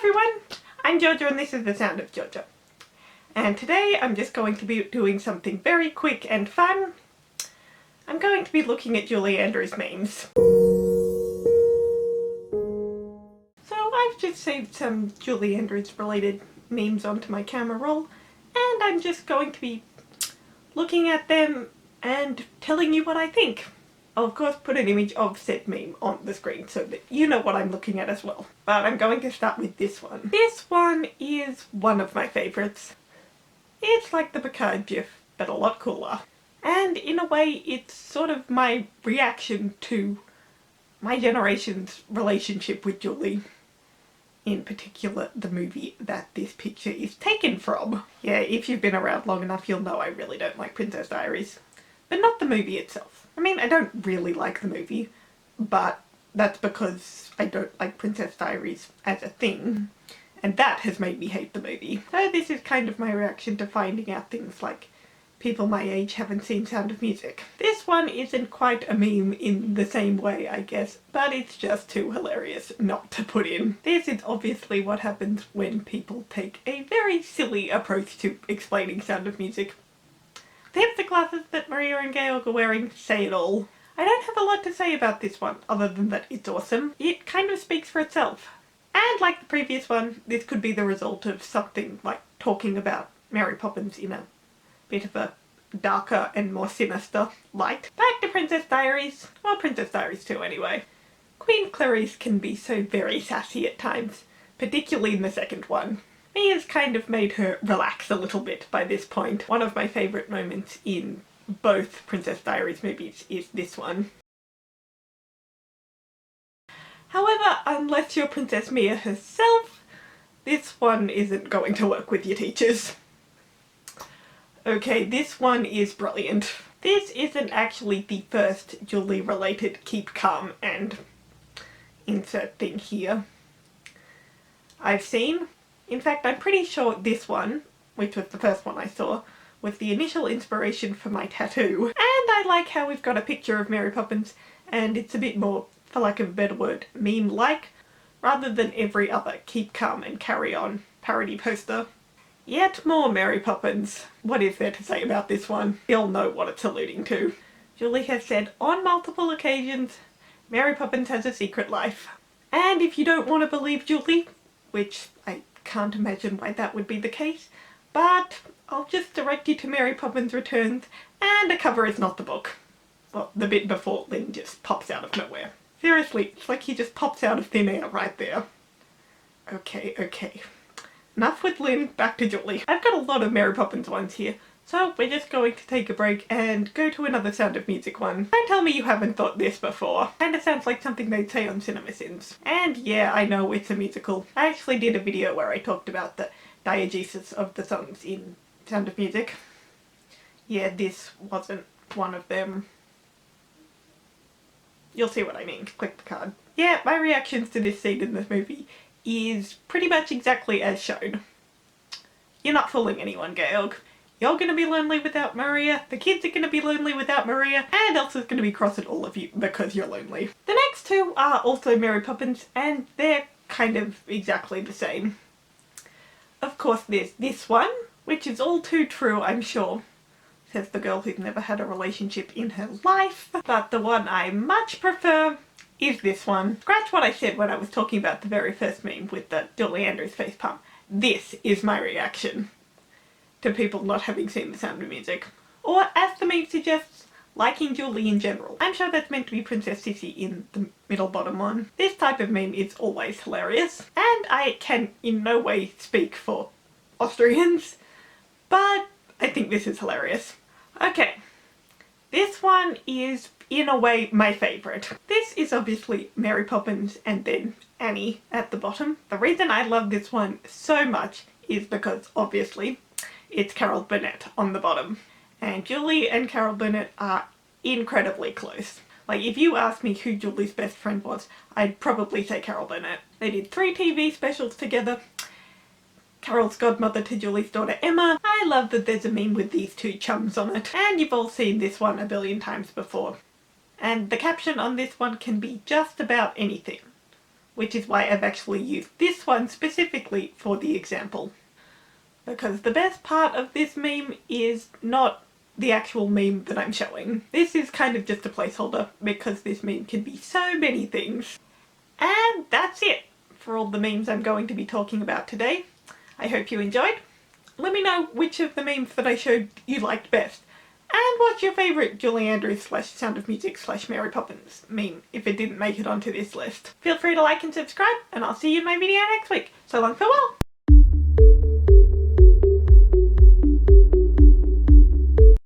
everyone, I'm Jojo and this is The Sound of Jojo. And today I'm just going to be doing something very quick and fun. I'm going to be looking at Julie Andrews memes. So I've just saved some Julie Andrews related memes onto my camera roll and I'm just going to be looking at them and telling you what I think. I'll of course put an image of said meme on the screen so that you know what I'm looking at as well. But I'm going to start with this one. This one is one of my favourites. It's like the Picard gif, but a lot cooler. And in a way it's sort of my reaction to my generation's relationship with Julie. In particular, the movie that this picture is taken from. Yeah, if you've been around long enough you'll know I really don't like Princess Diaries. But not the movie itself. I mean, I don't really like the movie, but that's because I don't like Princess Diaries as a thing, and that has made me hate the movie. So this is kind of my reaction to finding out things like people my age haven't seen Sound of Music. This one isn't quite a meme in the same way, I guess, but it's just too hilarious not to put in. This is obviously what happens when people take a very silly approach to explaining Sound of Music. The hipster glasses that Maria and Georg are wearing say it all. I don't have a lot to say about this one, other than that it's awesome. It kind of speaks for itself. And like the previous one, this could be the result of something like talking about Mary Poppins in a bit of a darker and more sinister light. Back to Princess Diaries. Well, Princess Diaries 2 anyway. Queen Clarice can be so very sassy at times, particularly in the second one. Mia's kind of made her relax a little bit by this point. One of my favourite moments in both Princess Diaries movies is this one. However, unless you're Princess Mia herself, this one isn't going to work with your teachers. Okay, this one is brilliant. This isn't actually the first Julie related keep calm and insert thing here I've seen. In fact, I'm pretty sure this one, which was the first one I saw, was the initial inspiration for my tattoo. And I like how we've got a picture of Mary Poppins and it's a bit more, for lack of a better word, meme-like, rather than every other keep calm and carry on parody poster. Yet more Mary Poppins. What is there to say about this one? You'll know what it's alluding to. Julie has said on multiple occasions, Mary Poppins has a secret life. And if you don't want to believe Julie, which I can't imagine why that would be the case, but I'll just direct you to Mary Poppins Returns, and a cover is not the book. Well, the bit before Lynn just pops out of nowhere. Seriously, it's like he just pops out of thin air right there. Okay. Enough with Lynn, back to Julie. I've got a lot of Mary Poppins ones here, so we're just going to take a break and go to another Sound of Music one. Don't tell me you haven't thought this before. Kinda sounds like something they'd say on CinemaSins. And yeah, I know it's a musical. I actually did a video where I talked about the diegesis of the songs in Sound of Music. Yeah, this wasn't one of them. You'll see what I mean. Click the card. Yeah, my reactions to this scene in this movie is pretty much exactly as shown. You're not fooling anyone, Georg. You're gonna be lonely without Maria, the kids are gonna be lonely without Maria, and Elsa's gonna be cross at all of you because you're lonely. The next two are also Mary Poppins, and they're kind of exactly the same. Of course there's this one, which is all too true, I'm sure, says the girl who's never had a relationship in her life. But the one I much prefer is this one. Scratch what I said when I was talking about the very first meme with the Julie Andrews facepalm. This is my reaction to people not having seen The Sound of Music. Or, as the meme suggests, liking Julie in general. I'm sure that's meant to be Princess Sissy in the middle bottom one. This type of meme is always hilarious, and I can in no way speak for Austrians, but I think this is hilarious. Okay, this one is in a way my favourite. This is obviously Mary Poppins and then Annie at the bottom. The reason I love this one so much is because obviously it's Carol Burnett on the bottom. And Julie and Carol Burnett are incredibly close. Like, if you asked me who Julie's best friend was, I'd probably say Carol Burnett. They did 3 TV specials together. Carol's godmother to Julie's daughter Emma. I love that there's a meme with these two chums on it. And you've all seen this one a billion times before. And the caption on this one can be just about anything. which is why I've actually used this one specifically for the example. Because the best part of this meme is not the actual meme that I'm showing. This is kind of just a placeholder because this meme can be so many things. And that's it for all the memes I'm going to be talking about today. I hope you enjoyed. Let me know which of the memes that I showed you liked best. And what's your favourite Julie Andrews / Sound of Music / Mary Poppins meme if it didn't make it onto this list. Feel free to like and subscribe, and I'll see you in my video next week. So long, farewell!